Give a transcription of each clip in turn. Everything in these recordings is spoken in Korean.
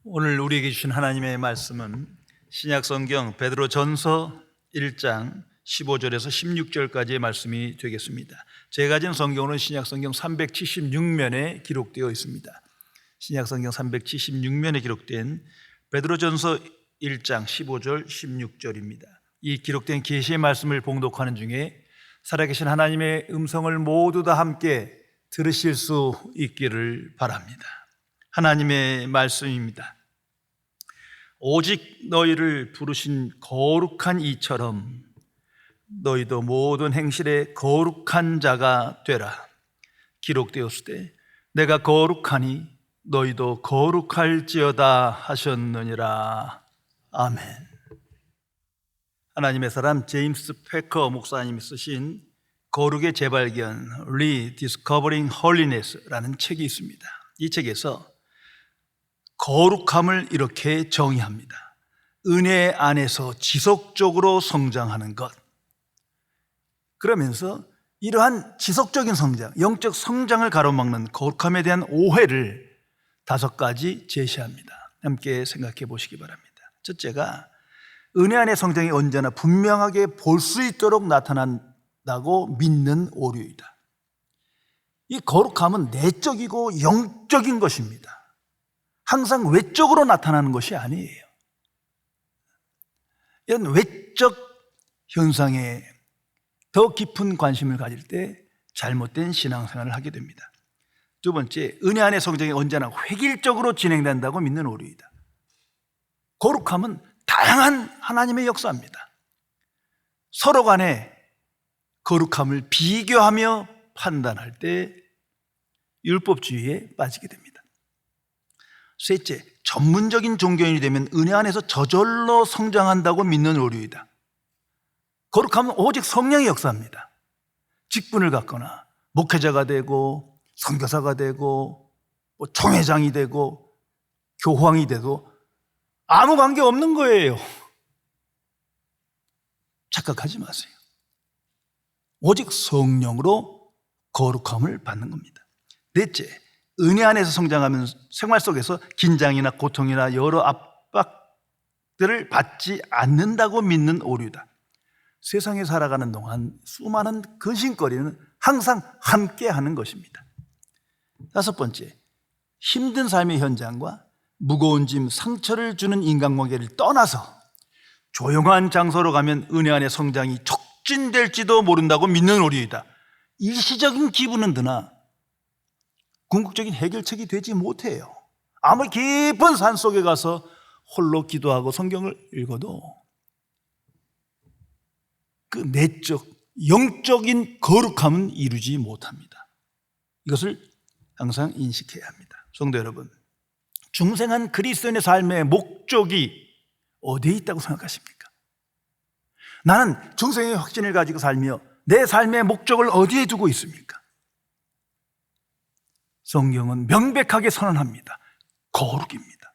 오늘 우리에게 주신 하나님의 말씀은 신약성경 베드로전서 1장 15절에서 16절까지의 말씀이 되겠습니다. 제가 가진 성경은 신약성경 376면에 기록되어 있습니다. 신약성경 376면에 기록된 베드로전서 1장 15절 16절입니다. 이 기록된 계시의 말씀을 봉독하는 중에 살아계신 하나님의 음성을 모두 다 함께 들으실 수 있기를 바랍니다. 하나님의 말씀입니다. 오직 너희를 부르신 거룩한 이처럼 너희도 모든 행실에 거룩한 자가 되라. 기록되었을 때 내가 거룩하니 너희도 거룩할지어다 하셨느니라. 아멘. 하나님의 사람 제임스 패커 목사님이 쓰신 거룩의 재발견 Rediscovering Holiness라는 책이 있습니다. 이 책에서 거룩함을 이렇게 정의합니다. 은혜 안에서 지속적으로 성장하는 것. 그러면서 이러한 지속적인 성장, 영적 성장을 가로막는 거룩함에 대한 오해를 5가지 제시합니다. 함께 생각해 보시기 바랍니다. 첫째가 은혜 안의 성장이 언제나 분명하게 볼 수 있도록 나타난다고 믿는 오류이다. 이 거룩함은 내적이고 영적인 것입니다. 항상 외적으로 나타나는 것이 아니에요. 이런 외적 현상에 더 깊은 관심을 가질 때 잘못된 신앙생활을 하게 됩니다. 두 번째, 은혜 안의 성장이 언제나 획일적으로 진행된다고 믿는 오류이다. 거룩함은 다양한 하나님의 역사입니다. 서로 간에 거룩함을 비교하며 판단할 때 율법주의에 빠지게 됩니다. 셋째, 전문적인 종교인이 되면 은혜 안에서 저절로 성장한다고 믿는 오류이다. 거룩함은 오직 성령의 역사입니다. 직분을 갖거나 목회자가 되고 선교사가 되고 총회장이 되고 교황이 돼도 아무 관계 없는 거예요. 착각하지 마세요. 오직 성령으로 거룩함을 받는 겁니다. 넷째, 은혜 안에서 성장하면 생활 속에서 긴장이나 고통이나 여러 압박들을 받지 않는다고 믿는 오류다. 세상에 살아가는 동안 수많은 근심거리는 항상 함께 하는 것입니다. 5번째, 힘든 삶의 현장과 무거운 짐, 상처를 주는 인간관계를 떠나서 조용한 장소로 가면 은혜 안의 성장이 촉진될지도 모른다고 믿는 오류이다. 일시적인 기분은 드나 궁극적인 해결책이 되지 못해요. 아무리 깊은 산속에 가서 홀로 기도하고 성경을 읽어도 그 내적, 영적인 거룩함은 이루지 못합니다. 이것을 항상 인식해야 합니다. 성도 여러분, 중생한 그리스도인의 삶의 목적이 어디에 있다고 생각하십니까? 나는 중생의 확신을 가지고 살며 내 삶의 목적을 어디에 두고 있습니까? 성경은 명백하게 선언합니다. 거룩입니다.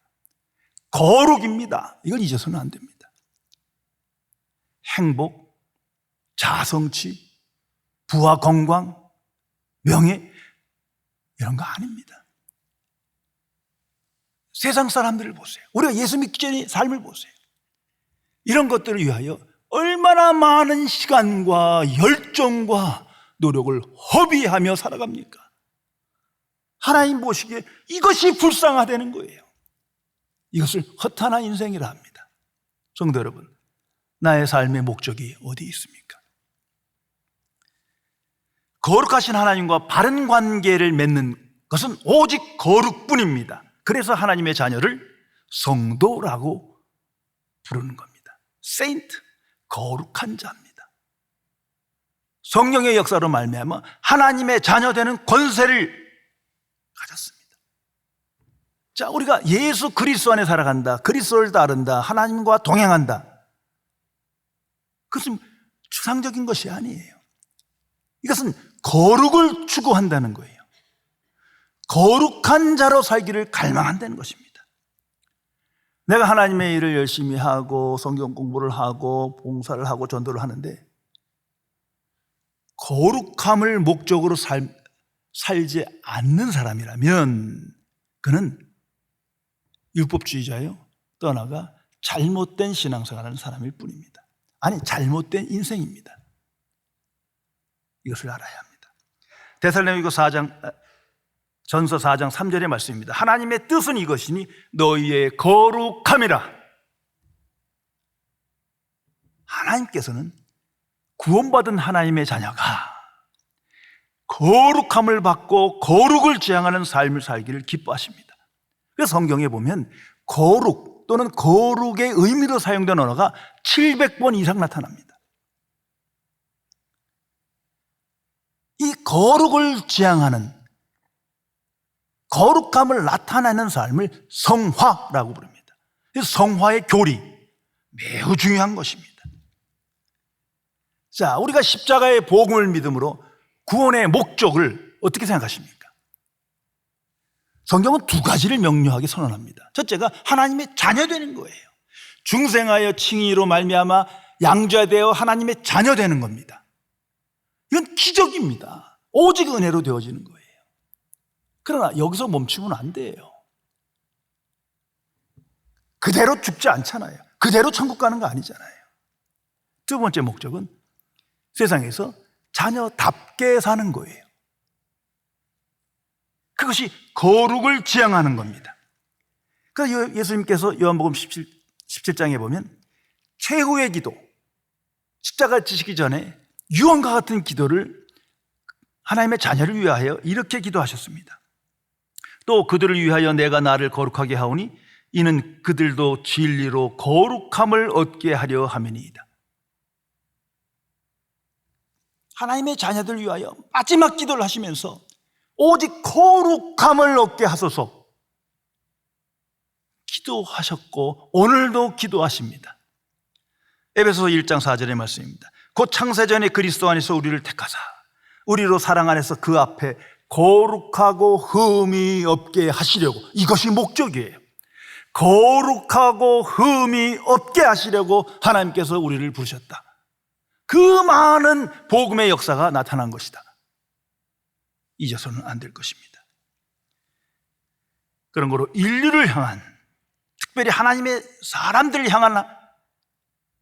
거룩입니다. 이걸 잊어서는 안 됩니다. 행복, 자성치, 부와 건강, 명예 이런 거 아닙니다. 세상 사람들을 보세요. 우리가 예수 믿기 전의 삶을 보세요. 이런 것들을 위하여 얼마나 많은 시간과 열정과 노력을 허비하며 살아갑니까? 하나님 보시기에 이것이 불쌍하다는 거예요. 이것을 허탄한 인생이라 합니다. 성도 여러분, 나의 삶의 목적이 어디 있습니까? 거룩하신 하나님과 바른 관계를 맺는 것은 오직 거룩뿐입니다. 그래서 하나님의 자녀를 성도라고 부르는 겁니다. 세인트, 거룩한 자입니다. 성령의 역사로 말미암아 하나님의 자녀되는 권세를 가졌습니다. 자, 우리가 예수 그리스도 안에 살아간다, 그리스도를 따른다, 하나님과 동행한다. 그것은 추상적인 것이 아니에요. 이것은 거룩을 추구한다는 거예요. 거룩한 자로 살기를 갈망한다는 것입니다. 내가 하나님의 일을 열심히 하고 성경 공부를 하고 봉사를 하고 전도를 하는데 거룩함을 목적으로 살지 않는 사람이라면 그는 율법주의자예요. 또 하나가 잘못된 신앙생활하는 사람일 뿐입니다. 아니, 잘못된 인생입니다. 이것을 알아야 합니다. 데살로니가 전서 4장 3절의 말씀입니다. 하나님의 뜻은 이것이니 너희의 거룩함이라. 하나님께서는 구원받은 하나님의 자녀가 거룩함을 받고 거룩을 지향하는 삶을 살기를 기뻐하십니다. 그래서 성경에 보면 거룩 또는 거룩의 의미로 사용된 언어가 700번 이상 나타납니다. 이 거룩을 지향하는, 거룩함을 나타내는 삶을 성화라고 부릅니다. 성화의 교리, 매우 중요한 것입니다. 자, 우리가 십자가의 복음을 믿음으로 구원의 목적을 어떻게 생각하십니까? 성경은 두 가지를 명료하게 선언합니다. 첫째가 하나님의 자녀 되는 거예요. 중생하여 칭의로 말미암아 양자되어 하나님의 자녀 되는 겁니다. 이건 기적입니다. 오직 은혜로 되어지는 거예요. 그러나 여기서 멈추면 안 돼요. 그대로 죽지 않잖아요. 그대로 천국 가는 거 아니잖아요. 두 번째 목적은 세상에서 자녀답게 사는 거예요. 그것이 거룩을 지향하는 겁니다. 그래서 예수님께서 요한복음 17장에 보면 최후의 기도, 십자가 지시기 전에 유언과 같은 기도를 하나님의 자녀를 위하여 이렇게 기도하셨습니다. 또 그들을 위하여 내가 나를 거룩하게 하오니 이는 그들도 진리로 거룩함을 얻게 하려 함이니이다. 하나님의 자녀들 위하여 마지막 기도를 하시면서 오직 거룩함을 얻게 하소서 기도하셨고 오늘도 기도하십니다. 에베소서 1장 4절의 말씀입니다. 곧 창세전에 그리스도 안에서 우리를 택하사 우리로 사랑 안에서 그 앞에 거룩하고 흠이 없게 하시려고, 이것이 목적이에요. 거룩하고 흠이 없게 하시려고 하나님께서 우리를 부르셨다. 그 많은 복음의 역사가 나타난 것이다. 잊어서는 안 될 것입니다. 그런 거로 인류를 향한, 특별히 하나님의 사람들을 향한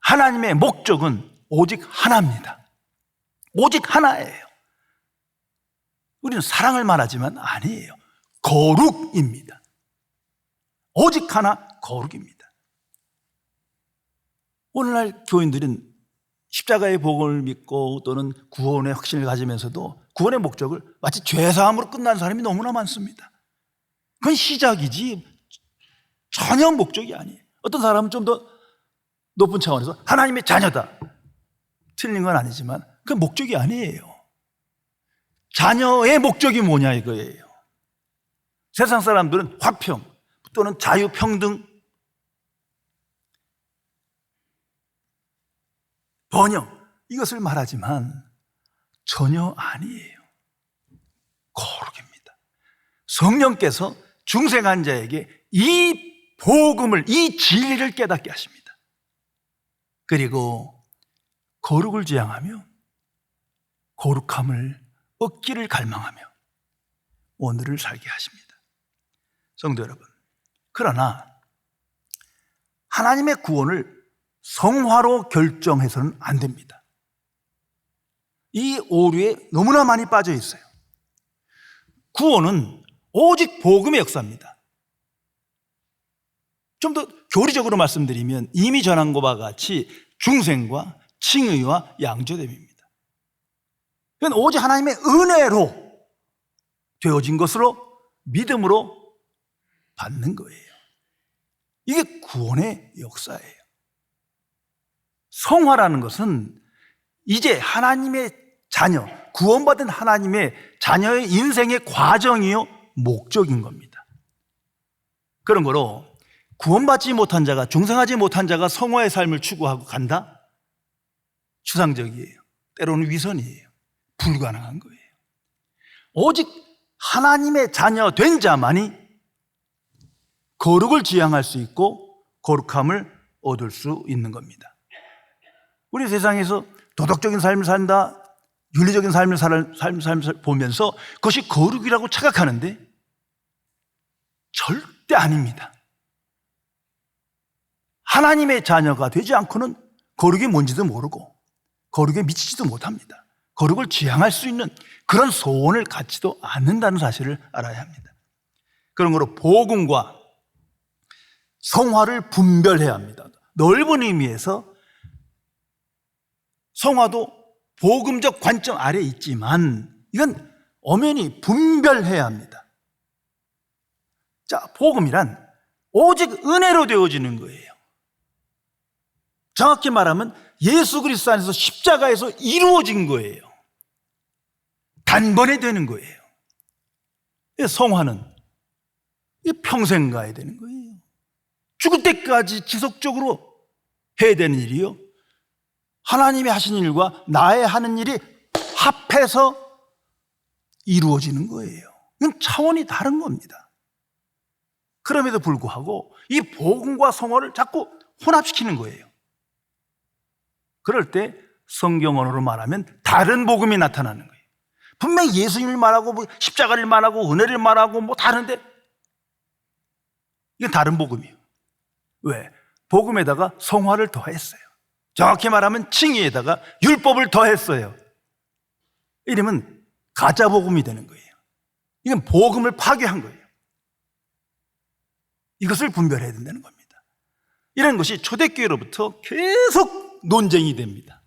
하나님의 목적은 오직 하나입니다. 오직 하나예요. 우리는 사랑을 말하지만 아니에요. 거룩입니다. 오직 하나, 거룩입니다. 오늘날 교인들은 십자가의 복음을 믿고 또는 구원의 확신을 가지면서도 구원의 목적을 마치 죄사함으로 끝난 사람이 너무나 많습니다. 그건 시작이지 전혀 목적이 아니에요. 어떤 사람은 좀 더 높은 차원에서 하나님의 자녀다. 틀린 건 아니지만 그건 목적이 아니에요. 자녀의 목적이 뭐냐 이거예요. 세상 사람들은 화평 또는 자유평등, 번영, 이것을 말하지만 전혀 아니에요. 거룩입니다. 성령께서 중생한 자에게 이 복음을, 이 진리를 깨닫게 하십니다. 그리고 거룩을 지향하며 거룩함을 얻기를 갈망하며 오늘을 살게 하십니다. 성도 여러분, 그러나 하나님의 구원을 성화로 결정해서는 안 됩니다. 이 오류에 너무나 많이 빠져 있어요. 구원은 오직 복음의 역사입니다. 좀 더 교리적으로 말씀드리면 이미 전한 것과 같이 중생과 칭의와 양조됨입니다. 그건 오직 하나님의 은혜로 되어진 것으로 믿음으로 받는 거예요. 이게 구원의 역사예요. 성화라는 것은 이제 하나님의 자녀, 구원받은 하나님의 자녀의 인생의 과정이요 목적인 겁니다. 그런 거로 구원받지 못한 자가, 중생하지 못한 자가 성화의 삶을 추구하고 간다? 추상적이에요. 때로는 위선이에요. 불가능한 거예요. 오직 하나님의 자녀 된 자만이 거룩을 지향할 수 있고 거룩함을 얻을 수 있는 겁니다. 우리 세상에서 도덕적인 삶을 산다, 윤리적인 삶을 보면서 그것이 거룩이라고 착각하는데 절대 아닙니다. 하나님의 자녀가 되지 않고는 거룩이 뭔지도 모르고 거룩에 미치지도 못합니다. 거룩을 지향할 수 있는 그런 소원을 갖지도 않는다는 사실을 알아야 합니다. 그러므로 복음과 성화를 분별해야 합니다. 넓은 의미에서 성화도 복음적 관점 아래에 있지만 이건 엄연히 분별해야 합니다. 자, 복음이란 오직 은혜로 되어지는 거예요. 정확히 말하면 예수 그리스도 안에서 십자가에서 이루어진 거예요. 단번에 되는 거예요. 성화는 평생 가야 되는 거예요. 죽을 때까지 지속적으로 해야 되는 일이요. 하나님이 하신 일과 나의 하는 일이 합해서 이루어지는 거예요. 이건 차원이 다른 겁니다. 그럼에도 불구하고 이 복음과 성화를 자꾸 혼합시키는 거예요. 그럴 때 성경 언어로 말하면 다른 복음이 나타나는 거예요. 분명히 예수님을 말하고 십자가를 말하고 은혜를 말하고 다른데 이건 다른 복음이에요. 왜? 복음에다가 성화를 더했어요. 정확히 말하면 칭의에다가 율법을 더했어요. 이러면 가짜 복음이 되는 거예요. 이건 복음을 파괴한 거예요. 이것을 분별해야 된다는 겁니다. 이런 것이 초대교회로부터 계속 논쟁이 됩니다.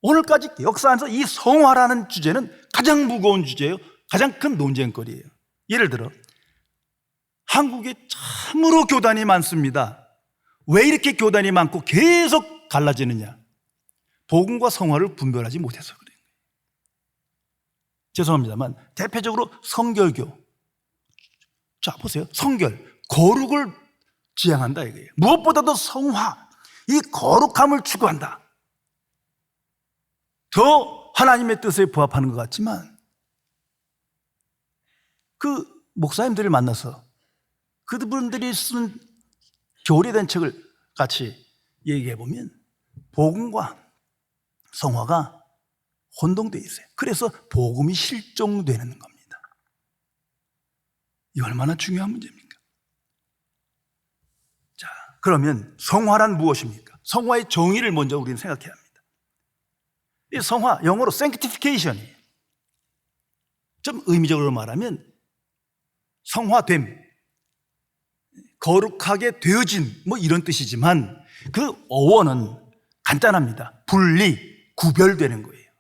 오늘까지 역사 안에서 이 성화라는 주제는 가장 무거운 주제예요. 가장 큰 논쟁거리예요. 예를 들어 한국에 참으로 교단이 많습니다. 왜 이렇게 교단이 많고 계속 갈라지느냐? 복음과 성화를 분별하지 못해서 그래요. 죄송합니다만 대표적으로 성결교. 자, 보세요. 성결, 거룩을 지향한다 이거예요. 무엇보다도 성화, 이 거룩함을 추구한다. 더 하나님의 뜻에 부합하는 것 같지만 그 목사님들을 만나서 그분들이 쓴 교리된 책을 같이 얘기해 보면 복음과 성화가 혼동되어 있어요. 그래서 복음이 실종되는 겁니다. 이 얼마나 중요한 문제입니까? 자, 그러면 성화란 무엇입니까? 성화의 정의를 먼저 우리는 생각해야 합니다. 이 성화, 영어로 sanctification이에요. 좀 의미적으로 말하면 성화됨, 거룩하게 되어진 이런 뜻이지만 그 어원은 간단합니다. 분리, 구별되는 거예요.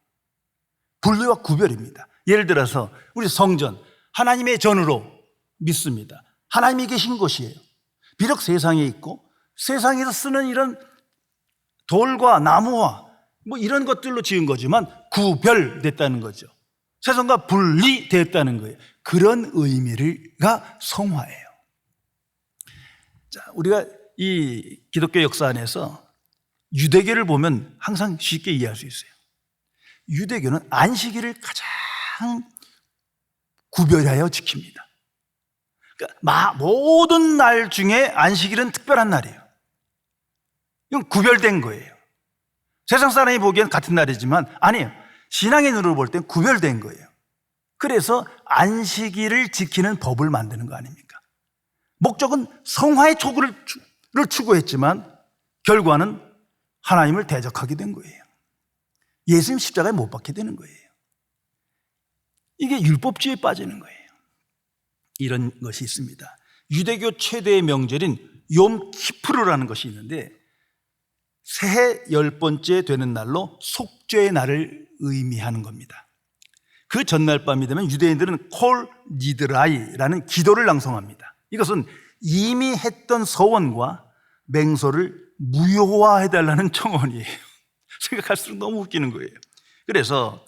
분리와 구별입니다. 예를 들어서 우리 성전, 하나님의 전으로 믿습니다. 하나님이 계신 곳이에요. 비록 세상에 있고 세상에서 쓰는 이런 돌과 나무와 이런 것들로 지은 거지만 구별됐다는 거죠. 세상과 분리됐다는 거예요. 그런 의미가 성화예요. 자, 우리가 이 기독교 역사 안에서 유대교를 보면 항상 쉽게 이해할 수 있어요. 유대교는 안식일을 가장 구별하여 지킵니다. 그러니까 모든 날 중에 안식일은 특별한 날이에요. 이건 구별된 거예요. 세상 사람이 보기엔 같은 날이지만 아니에요. 신앙의 눈으로 볼 땐 구별된 거예요. 그래서 안식일을 지키는 법을 만드는 거 아닙니까? 목적은 성화의 촉구를 추구했지만 결과는 하나님을 대적하게 된 거예요. 예수님 십자가에 못 박게 되는 거예요. 이게 율법주의에 빠지는 거예요. 이런 것이 있습니다. 유대교 최대의 명절인 욤 키푸르라는 것이 있는데 새해 10번째 되는 날로 속죄의 날을 의미하는 겁니다. 그 전날 밤이 되면 유대인들은 콜 니드라이라는 기도를 낭송합니다. 이것은 이미 했던 서원과 맹소를 무효화해달라는 청원이에요. 생각할수록 너무 웃기는 거예요. 그래서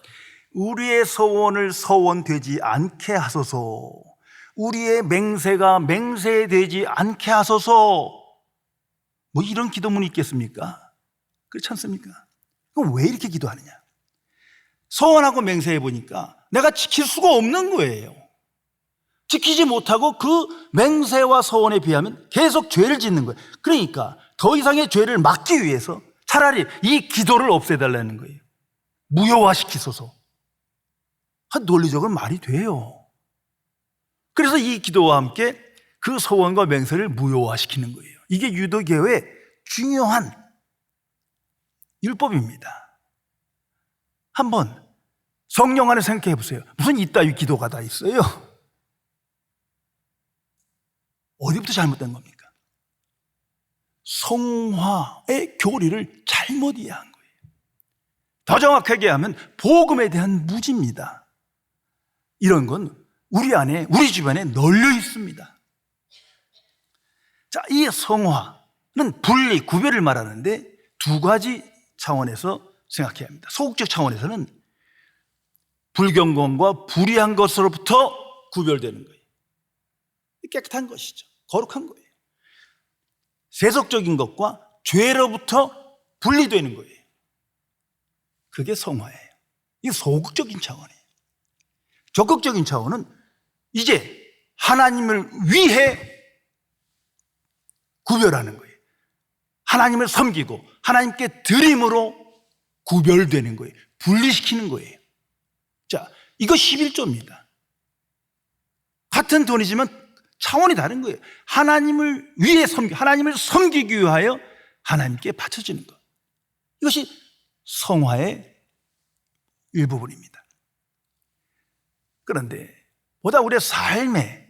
우리의 서원을 서원되지 않게 하소서, 우리의 맹세가 맹세되지 않게 하소서, 이런 기도문이 있겠습니까? 그렇지 않습니까? 그럼 왜 이렇게 기도하느냐? 서원하고 맹세해 보니까 내가 지킬 수가 없는 거예요. 지키지 못하고 그 맹세와 서원에 비하면 계속 죄를 짓는 거예요. 그러니까 더 이상의 죄를 막기 위해서 차라리 이 기도를 없애달라는 거예요. 무효화시키소서. 논리적으로 말이 돼요. 그래서 이 기도와 함께 그 서원과 맹세를 무효화시키는 거예요. 이게 유대교의 중요한 율법입니다. 한번 성령 안에 생각해 보세요. 무슨 이따위 기도가 다 있어요? 어디부터 잘못된 겁니까? 성화의 교리를 잘못 이해한 거예요. 더 정확하게 하면 복음에 대한 무지입니다. 이런 건 우리 안에, 우리 주변에 널려 있습니다. 자, 이 성화는 분리, 구별을 말하는데 두 가지 차원에서 생각해야 합니다. 소극적 차원에서는 불경건과 불의한 것으로부터 구별되는 거예요. 깨끗한 것이죠. 거룩한 거예요. 세속적인 것과 죄로부터 분리되는 거예요. 그게 성화예요. 이게 소극적인 차원이에요. 적극적인 차원은 이제 하나님을 위해 구별하는 거예요. 하나님을 섬기고 하나님께 드림으로 구별되는 거예요. 분리시키는 거예요. 자, 이거 11조입니다. 같은 돈이지만 차원이 다른 거예요. 하나님을 위해 하나님을 섬기기 위하여 하나님께 바쳐지는 것. 이것이 성화의 일부분입니다. 그런데 보다 우리의 삶에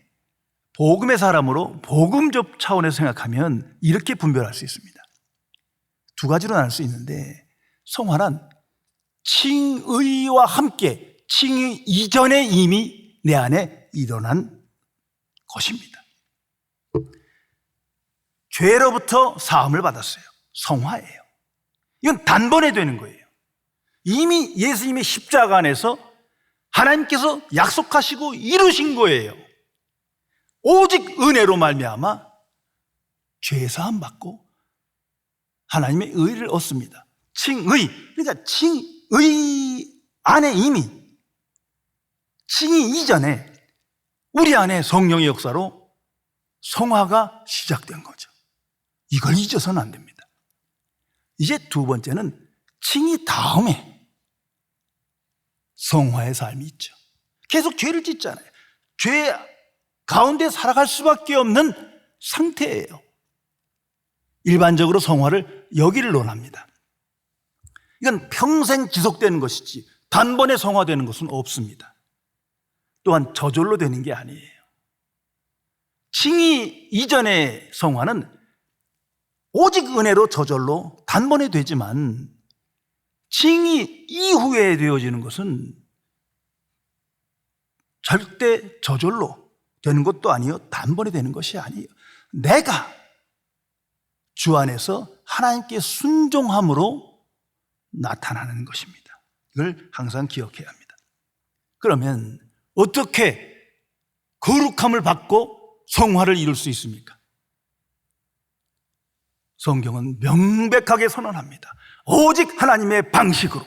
복음의 사람으로 복음적 차원에서 생각하면 이렇게 분별할 수 있습니다. 두 가지로 나눌 수 있는데 성화는 칭의와 함께 칭의 이전에 이미 내 안에 일어난 것입니다. 죄로부터 사함을 받았어요. 성화예요. 이건 단번에 되는 거예요. 이미 예수님의 십자가 안에서 하나님께서 약속하시고 이루신 거예요. 오직 은혜로 말미암아 죄 사함 받고 하나님의 의를 얻습니다. 칭의, 그러니까 칭의 안에 이미 칭의 이전에 우리 안에 성령의 역사로 성화가 시작된 거죠. 이걸 잊어서는 안 됩니다. 이제 두 번째는 칭의 다음에 성화의 삶이 있죠. 계속 죄를 짓잖아요. 죄 가운데 살아갈 수밖에 없는 상태예요. 일반적으로 성화를 여기를 논합니다. 이건 평생 지속되는 것이지 단번에 성화되는 것은 없습니다. 또한 저절로 되는 게 아니에요. 칭의 이전의 성화는 오직 은혜로 저절로 단번에 되지만 칭의 이후에 되어지는 것은 절대 저절로 되는 것도 아니요 단번에 되는 것이 아니에요. 내가 주 안에서 하나님께 순종함으로 나타나는 것입니다. 이걸 항상 기억해야 합니다. 그러면 어떻게 거룩함을 받고 성화를 이룰 수 있습니까? 성경은 명백하게 선언합니다. 오직 하나님의 방식으로,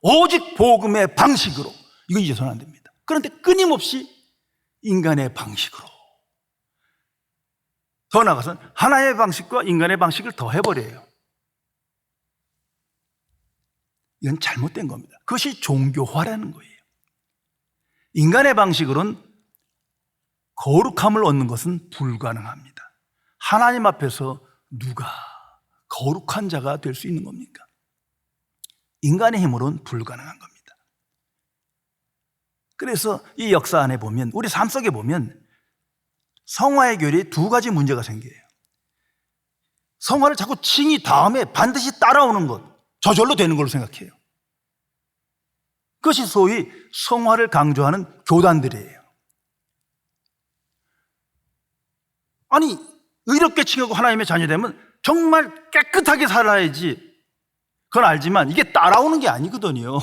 오직 복음의 방식으로. 이거 잊어서는 안 됩니다. 그런데 끊임없이 인간의 방식으로, 더 나아가서는 하나님의 방식과 인간의 방식을 더해버려요. 이건 잘못된 겁니다. 그것이 종교화라는 거예요. 인간의 방식으로는 거룩함을 얻는 것은 불가능합니다. 하나님 앞에서 누가 거룩한 자가 될 수 있는 겁니까? 인간의 힘으로는 불가능한 겁니다. 그래서 이 역사 안에 보면, 우리 삶 속에 보면 성화의 교리에 두 가지 문제가 생겨요. 성화를 자꾸 칭의 다음에 반드시 따라오는 것, 저절로 되는 걸로 생각해요. 그것이 소위 성화를 강조하는 교단들이에요. 아니, 의롭게 칭하고 하나님의 자녀되면 정말 깨끗하게 살아야지. 그건 알지만 이게 따라오는 게 아니거든요.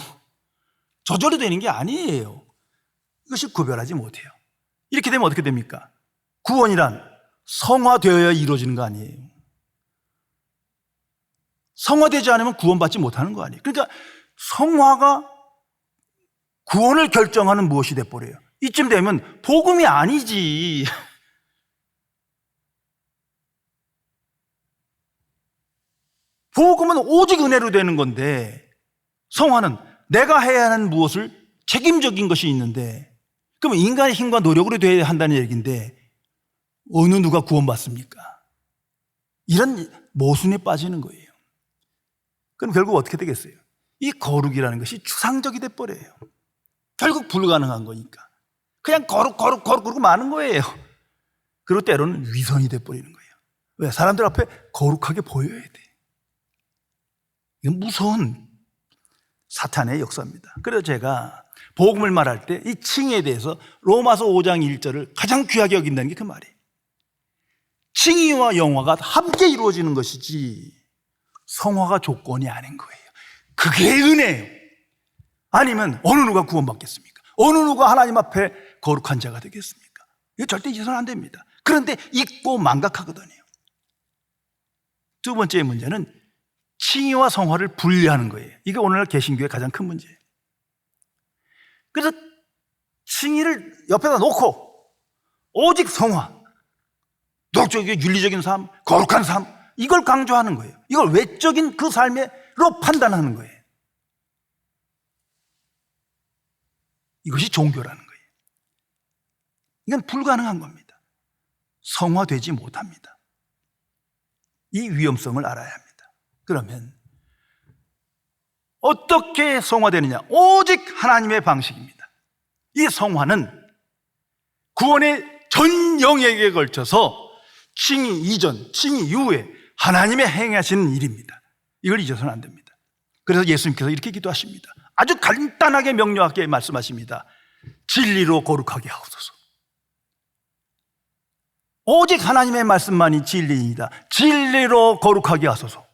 저절로 되는 게 아니에요. 이것이 구별하지 못해요. 이렇게 되면 어떻게 됩니까? 구원이란 성화되어야 이루어지는 거 아니에요. 성화되지 않으면 구원받지 못하는 거 아니에요. 그러니까 성화가 구원을 결정하는 무엇이 돼버려요. 이쯤 되면 복음이 아니지. 복음은 오직 은혜로 되는 건데 성화는 내가 해야 하는 무엇을 책임적인 것이 있는데, 그러면 인간의 힘과 노력으로 돼야 한다는 얘기인데 어느 누가 구원받습니까? 이런 모순에 빠지는 거예요. 그럼 결국 어떻게 되겠어요? 이 거룩이라는 것이 추상적이 돼버려요. 결국 불가능한 거니까 그냥 거룩 그러고 마는 거예요. 그리고 때로는 위선이 돼버리는 거예요. 왜? 사람들 앞에 거룩하게 보여야 돼. 이건 무서운 사탄의 역사입니다. 그래서 제가 복음을 말할 때 이 칭의에 대해서 로마서 5장 1절을 가장 귀하게 여긴다는 게 그 말이에요. 칭의와 영화가 함께 이루어지는 것이지 성화가 조건이 아닌 거예요. 그게 은혜예요. 아니면 어느 누가 구원받겠습니까? 어느 누가 하나님 앞에 거룩한 자가 되겠습니까? 이거 절대 잊어서는 안 됩니다. 그런데 잊고 망각하거든요. 두 번째 문제는 칭의와 성화를 분리하는 거예요. 이게 오늘날 개신교의 가장 큰 문제예요. 그래서 칭의를 옆에다 놓고 오직 성화, 도덕적이고 윤리적인 삶, 거룩한 삶, 이걸 강조하는 거예요. 이걸 외적인 그 삶으로 판단하는 거예요. 이것이 종교라는 거예요. 이건 불가능한 겁니다. 성화되지 못합니다. 이 위험성을 알아야 합니다. 그러면 어떻게 성화되느냐? 오직 하나님의 방식입니다. 이 성화는 구원의 전 영역에 걸쳐서 칭의 이전, 칭의 이후에 하나님의 행하시는 일입니다. 이걸 잊어서는 안 됩니다. 그래서 예수님께서 이렇게 기도하십니다. 아주 간단하게 명료하게 말씀하십니다. 진리로 거룩하게 하옵소서. 오직 하나님의 말씀만이 진리입니다. 진리로 거룩하게 하소서.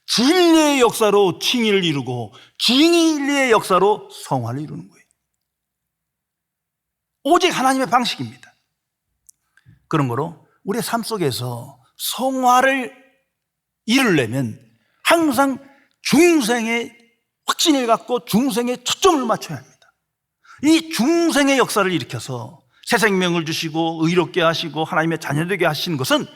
진리의 역사로 칭의를 이루고 진리의 역사로 성화를 이루는 거예요. 오직 하나님의 방식입니다. 그런 거로 우리의 삶 속에서 성화를 이루려면 항상 중생의 확신을 갖고 중생의 초점을 맞춰야 합니다. 이 중생의 역사를 일으켜서 새 생명을 주시고 의롭게 하시고 하나님의 자녀되게 하신 것은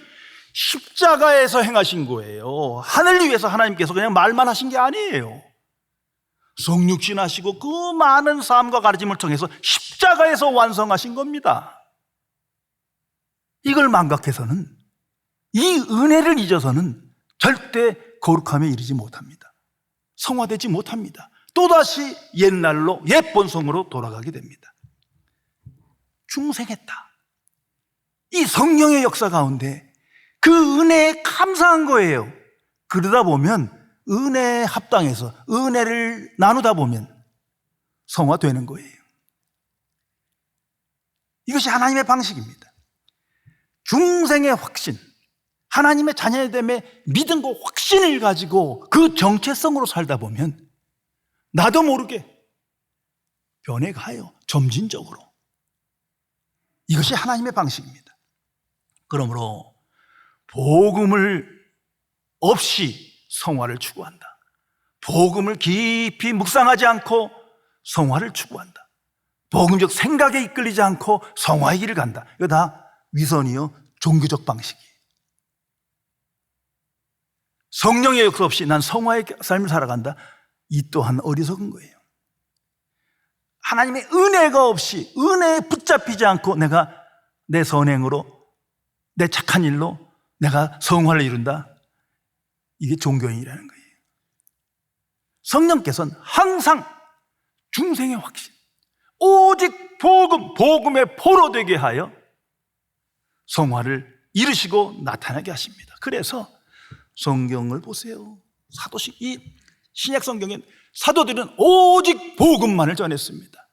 십자가에서 행하신 거예요. 하늘을 위해서 하나님께서 그냥 말만 하신 게 아니에요. 성육신하시고 그 많은 삶과 가르침을 통해서 십자가에서 완성하신 겁니다. 이걸 망각해서는, 이 은혜를 잊어서는 절대 거룩함에 이르지 못합니다. 성화되지 못합니다. 또다시 옛날로 옛 본성으로 돌아가게 됩니다. 중생했다. 이 성령의 역사 가운데 그 은혜에 감사한 거예요. 그러다 보면 은혜에 합당해서 은혜를 나누다 보면 성화되는 거예요. 이것이 하나님의 방식입니다. 중생의 확신, 하나님의 자녀됨의 믿음과 확신을 가지고 그 정체성으로 살다 보면 나도 모르게 변해가요. 점진적으로. 이것이 하나님의 방식입니다. 그러므로 복음을 없이 성화를 추구한다. 복음을 깊이 묵상하지 않고 성화를 추구한다. 복음적 생각에 이끌리지 않고 성화의 길을 간다. 이거 다 위선이요, 종교적 방식이에요. 성령의 역사 없이 난 성화의 삶을 살아간다. 이 또한 어리석은 거예요. 하나님의 은혜가 없이, 은혜에 붙잡히지 않고 내가 내 선행으로, 내 착한 일로 내가 성화를 이룬다. 이게 종교인이라는 거예요. 성령께서는 항상 중생의 확신, 오직 복음, 복음의 포로 되게 하여 성화를 이루시고 나타나게 하십니다. 그래서 성경을 보세요. 사도식, 이 신약 성경엔 사도들은 오직 복음만을 전했습니다.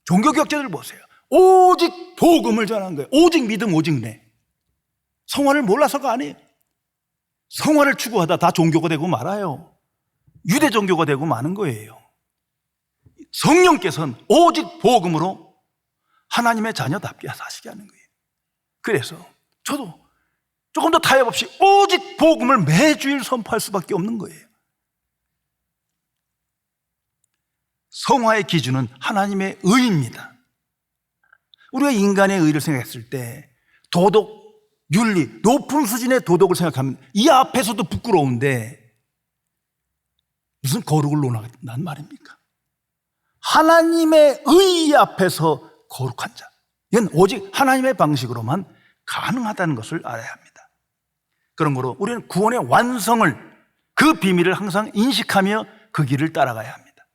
종교개혁자들 보세요. 오직 복음을 전한 거예요. 오직 믿음, 오직 내. 성화를 몰라서가 아니에요. 성화를 추구하다 다 종교가 되고 말아요. 유대 종교가 되고 마는 거예요. 성령께서는 오직 복음으로 하나님의 자녀답게 사시게 하는 거예요. 그래서 저도 조금 더 타협 없이 오직 복음을 매주일 선포할 수밖에 없는 거예요. 성화의 기준은 하나님의 의입니다. 우리가 인간의 의를 생각했을 때 도덕, 윤리, 높은 수준의 도덕을 생각하면 이 앞에서도 부끄러운데 무슨 거룩을 논하는 말입니까? 하나님의 의 앞에서 거룩한 자, 이건 오직 하나님의 방식으로만 가능하다는 것을 알아야 합니다. 그런 거로 우리는 구원의 완성을, 그 비밀을 항상 인식하며 그 길을 따라가야 합니다.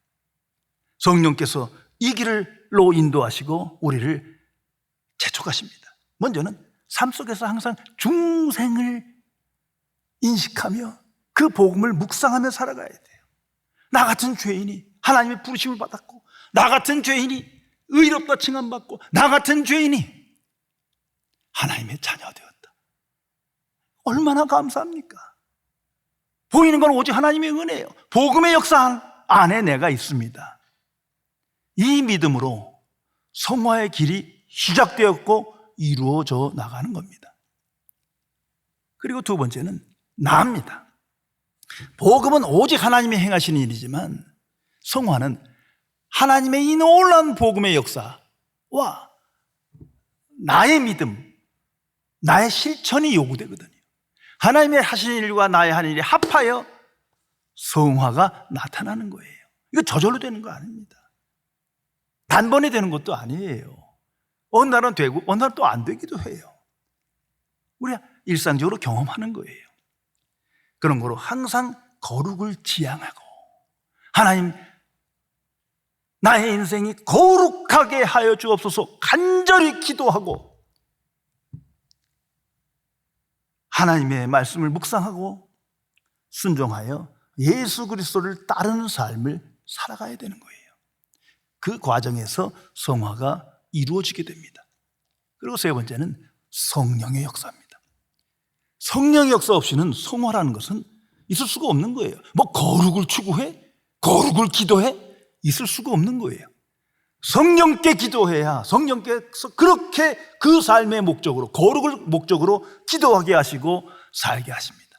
성령께서 이 길로 인도하시고 우리를 재촉하십니다. 먼저는 삶 속에서 항상 중생을 인식하며 그 복음을 묵상하며 살아가야 돼요. 나 같은 죄인이 하나님의 부르심을 받았고, 나 같은 죄인이 의롭다 칭함받고, 나 같은 죄인이 하나님의 자녀가 되었다. 얼마나 감사합니까? 보이는 건 오직 하나님의 은혜예요. 복음의 역사 안에 내가 있습니다. 이 믿음으로 성화의 길이 시작되었고 이루어져 나가는 겁니다. 그리고 두 번째는 나입니다. 복음은 오직 하나님이 행하시는 일이지만 성화는 하나님의 이 놀라운 복음의 역사와 나의 믿음, 나의 실천이 요구되거든요. 하나님의 하시는 일과 나의 하는 일이 합하여 성화가 나타나는 거예요. 이거 저절로 되는 거 아닙니다. 단번에 되는 것도 아니에요. 어느 날은 되고 어느 날은 또 안 되기도 해요. 우리가 일상적으로 경험하는 거예요. 그런 거로 항상 거룩을 지향하고, 하나님 나의 인생이 거룩하게 하여 주옵소서 간절히 기도하고, 하나님의 말씀을 묵상하고 순종하여 예수 그리스도를 따르는 삶을 살아가야 되는 거예요. 그 과정에서 성화가 이루어지게 됩니다. 그리고 세 번째는 성령의 역사입니다. 성령의 역사 없이는 성화라는 것은 있을 수가 없는 거예요. 뭐 거룩을 추구해? 거룩을 기도해? 있을 수가 없는 거예요. 성령께 기도해야 성령께서 그렇게 그 삶의 목적으로, 거룩을 목적으로 기도하게 하시고 살게 하십니다.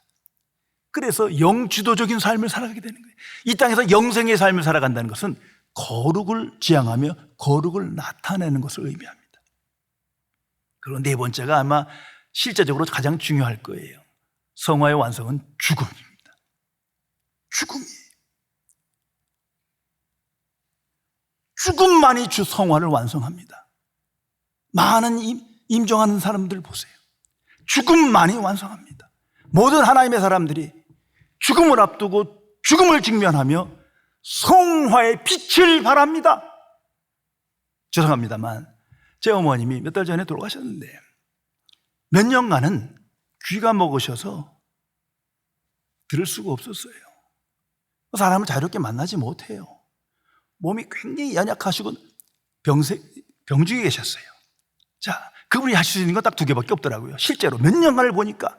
그래서 영주도적인 삶을 살아가게 되는 거예요. 이 땅에서 영생의 삶을 살아간다는 것은 거룩을 지향하며 거룩을 나타내는 것을 의미합니다. 그리고 네 번째가 아마 실제적으로 가장 중요할 거예요. 성화의 완성은 죽음입니다. 죽음이에요. 죽음만이 주 성화를 완성합니다. 많은 임종하는 사람들 보세요. 죽음만이 완성합니다. 모든 하나님의 사람들이 죽음을 앞두고 죽음을 직면하며 성화의 빛을 바랍니다. 죄송합니다만 제 어머님이 몇 달 전에 돌아가셨는데 몇 년간은 귀가 먹으셔서 들을 수가 없었어요. 사람을 자유롭게 만나지 못해요. 몸이 굉장히 연약하시고 병중에 계셨어요. 자, 그분이 하실 수 있는 건 딱 두 개밖에 없더라고요. 실제로 몇 년간을 보니까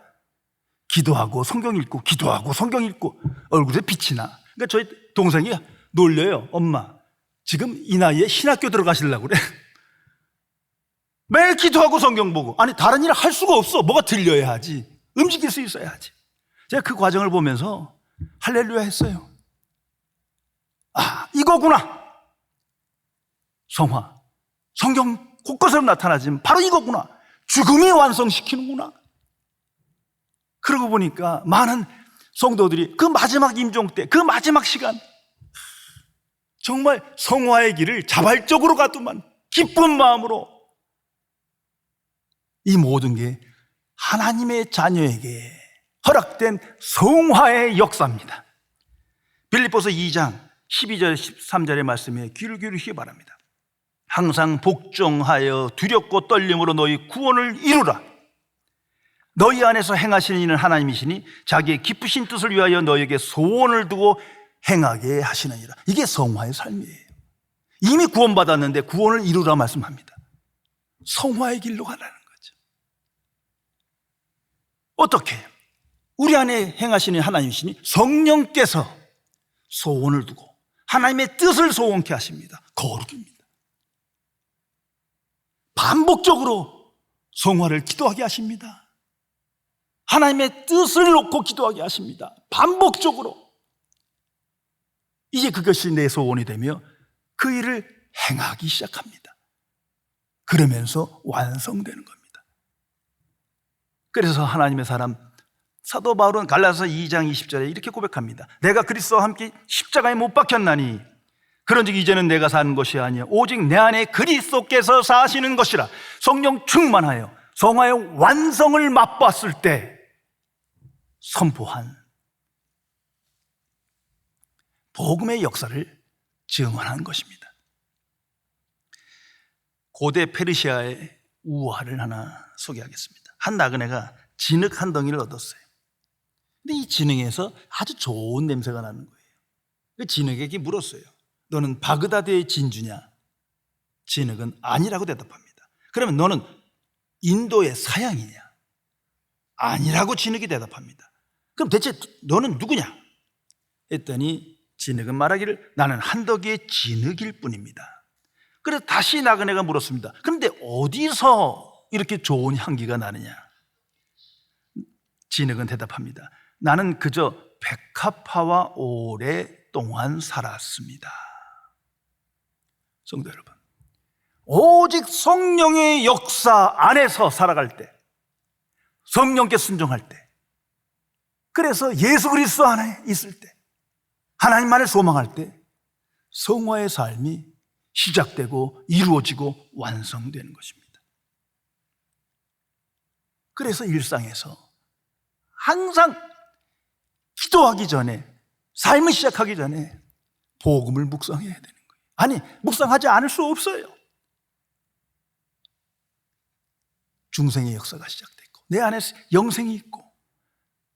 기도하고 성경 읽고 기도하고 성경 읽고 얼굴에 빛이 나. 그러니까 저희 동생이 놀려요. 엄마, 지금 이 나이에 신학교 들어가시려고 그래. 매일 기도하고 성경 보고. 아니, 다른 일을 할 수가 없어. 뭐가 들려야 하지. 움직일 수 있어야 하지. 제가 그 과정을 보면서 할렐루야 했어요. 아, 이거구나. 성화. 성경 곳곳으로 나타나지만 바로 이거구나. 죽음이 완성시키는구나. 그러고 보니까 많은 성도들이 그 마지막 임종 때, 그 마지막 시간 정말 성화의 길을 자발적으로 가더만 기쁜 마음으로, 이 모든 게 하나님의 자녀에게 허락된 성화의 역사입니다. 빌립보서 2장 12절 13절의 말씀에 귀를 기울이시기 바랍니다. 항상 복종하여 두렵고 떨림으로 너희 구원을 이루라. 너희 안에서 행하시는 이는 하나님이시니 자기의 기쁘신 뜻을 위하여 너희에게 소원을 두고 행하게 하시느니라. 이게 성화의 삶이에요. 이미 구원받았는데 구원을 이루라 말씀합니다. 성화의 길로 가라는 거죠. 어떻게? 우리 안에 행하시는 하나님이시니 성령께서 소원을 두고 하나님의 뜻을 소원케 하십니다. 거룩입니다. 반복적으로 성화를 기도하게 하십니다. 하나님의 뜻을 놓고 기도하게 하십니다. 반복적으로. 이제 그것이 내 소원이 되며 그 일을 행하기 시작합니다. 그러면서 완성되는 겁니다. 그래서 하나님의 사람 사도 바울은 갈라디아서 2장 20절에 이렇게 고백합니다. 내가 그리스도와 함께 십자가에 못 박혔나니 그런즉 이제는 내가 사는 것이 아니야 오직 내 안에 그리스도께서 사시는 것이라. 성령 충만하여 성화의 완성을 맛봤을 때 선포한 복음의 역사를 증언한 것입니다. 고대 페르시아의 우화를 하나 소개하겠습니다. 한 나그네가 진흙 한 덩이를 얻었어요. 근데 이 진흙에서 아주 좋은 냄새가 나는 거예요. 그 진흙에게 물었어요. 너는 바그다드의 진주냐? 진흙은 아니라고 대답합니다. 그러면 너는 인도의 사양이냐? 아니라고 진흙이 대답합니다. 그럼 대체 너는 누구냐? 했더니 진흙은 말하기를 나는 한덕이의 진흙일 뿐입니다. 그래서 다시 나그네가 물었습니다. 그런데 어디서 이렇게 좋은 향기가 나느냐? 진흙은 대답합니다. 나는 그저 백합화와 오랫동안 살았습니다. 성도 여러분, 오직 성령의 역사 안에서 살아갈 때, 성령께 순종할 때, 그래서 예수 그리스도 안에 있을 때, 하나님만을 소망할 때 성화의 삶이 시작되고 이루어지고 완성되는 것입니다. 그래서 일상에서 항상 기도하기 전에, 삶을 시작하기 전에 복음을 묵상해야 되는 거예요. 아니, 묵상하지 않을 수 없어요. 중생의 역사가 시작됐고 내 안에 영생이 있고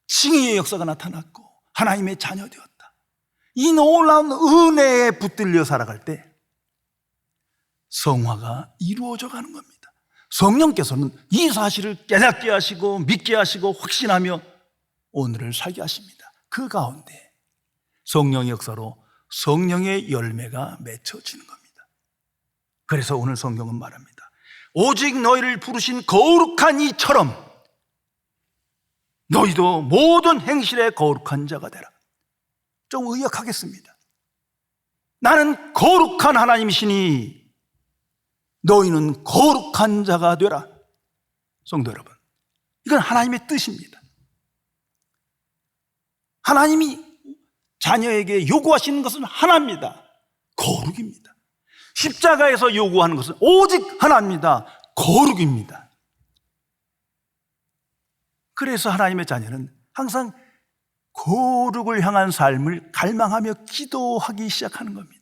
칭의의 역사가 나타났고 하나님의 자녀 되었다. 이 놀라운 은혜에 붙들려 살아갈 때 성화가 이루어져 가는 겁니다. 성령께서는 이 사실을 깨닫게 하시고 믿게 하시고 확신하며 오늘을 살게 하십니다. 그 가운데 성령의 역사로 성령의 열매가 맺혀지는 겁니다. 그래서 오늘 성경은 말합니다. 오직 너희를 부르신 거룩한 이처럼 너희도 모든 행실에 거룩한 자가 되라. 좀 의역하겠습니다. 나는 거룩한 하나님이시니 너희는 거룩한 자가 되라. 성도 여러분, 이건 하나님의 뜻입니다. 하나님이 자녀에게 요구하시는 것은 하나입니다. 거룩입니다. 십자가에서 요구하는 것은 오직 하나입니다. 거룩입니다. 그래서 하나님의 자녀는 항상 거룩을 향한 삶을 갈망하며 기도하기 시작하는 겁니다.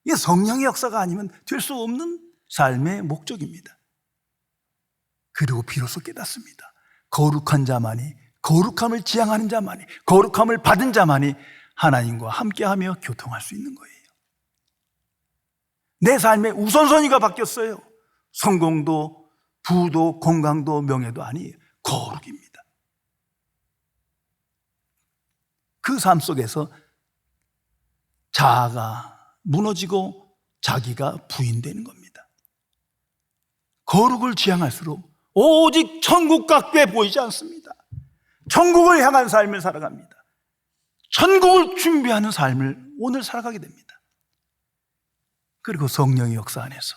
이게 성령의 역사가 아니면 될 수 없는 삶의 목적입니다. 그리고 비로소 깨닫습니다. 거룩한 자만이, 거룩함을 지향하는 자만이, 거룩함을 받은 자만이 하나님과 함께하며 교통할 수 있는 거예요. 내 삶의 우선순위가 바뀌었어요. 성공도, 부도, 건강도, 명예도 아니에요. 거룩입니다. 그 삶 속에서 자아가 무너지고 자기가 부인되는 겁니다. 거룩을 지향할수록 오직 천국 같게 보이지 않습니다. 천국을 향한 삶을 살아갑니다. 천국을 준비하는 삶을 오늘 살아가게 됩니다. 그리고 성령의 역사 안에서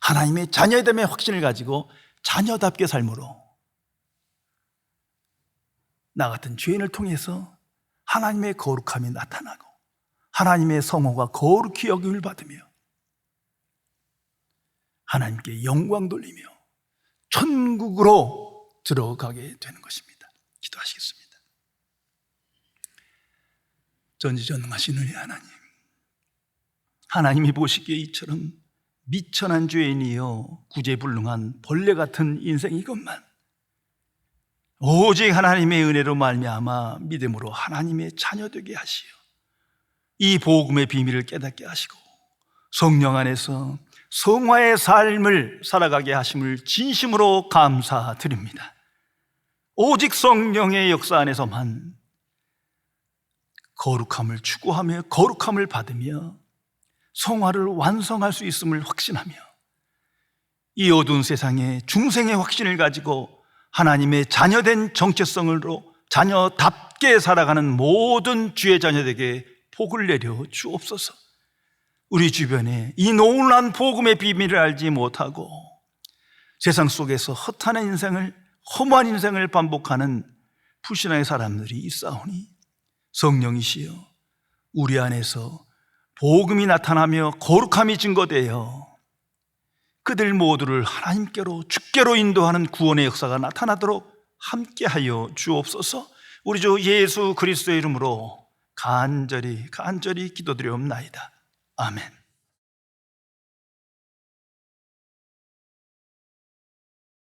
하나님의 자녀됨의 확신을 가지고 자녀답게 삶으로 나 같은 죄인을 통해서 하나님의 거룩함이 나타나고 하나님의 성호가 거룩히 여김을 받으며 하나님께 영광 돌리며 천국으로 들어가게 되는 것입니다. 기도하시겠습니다. 전지전능하신 은혜 하나님, 하나님이 보시기에 이처럼 미천한 죄인이여 구제불능한 벌레 같은 인생이건만 오직 하나님의 은혜로 말미암아 믿음으로 하나님의 자녀 되게 하시어 이 복음의 비밀을 깨닫게 하시고 성령 안에서 성화의 삶을 살아가게 하심을 진심으로 감사드립니다. 오직 성령의 역사 안에서만 거룩함을 추구하며 거룩함을 받으며 성화를 완성할 수 있음을 확신하며 이 어두운 세상에 중생의 확신을 가지고 하나님의 자녀된 정체성으로 자녀답게 살아가는 모든 주의 자녀에게 복을 내려 주옵소서. 우리 주변에 이 놀라운 복음의 비밀을 알지 못하고 세상 속에서 허탄한 인생을, 험한 인생을 반복하는 불신앙의 사람들이 있사오니 성령이시여 우리 안에서 복음이 나타나며 거룩함이 증거되어 그들 모두를 하나님께로 주께로 인도하는 구원의 역사가 나타나도록 함께하여 주옵소서. 우리 주 예수 그리스도의 이름으로 간절히 기도드리옵나이다. 아멘.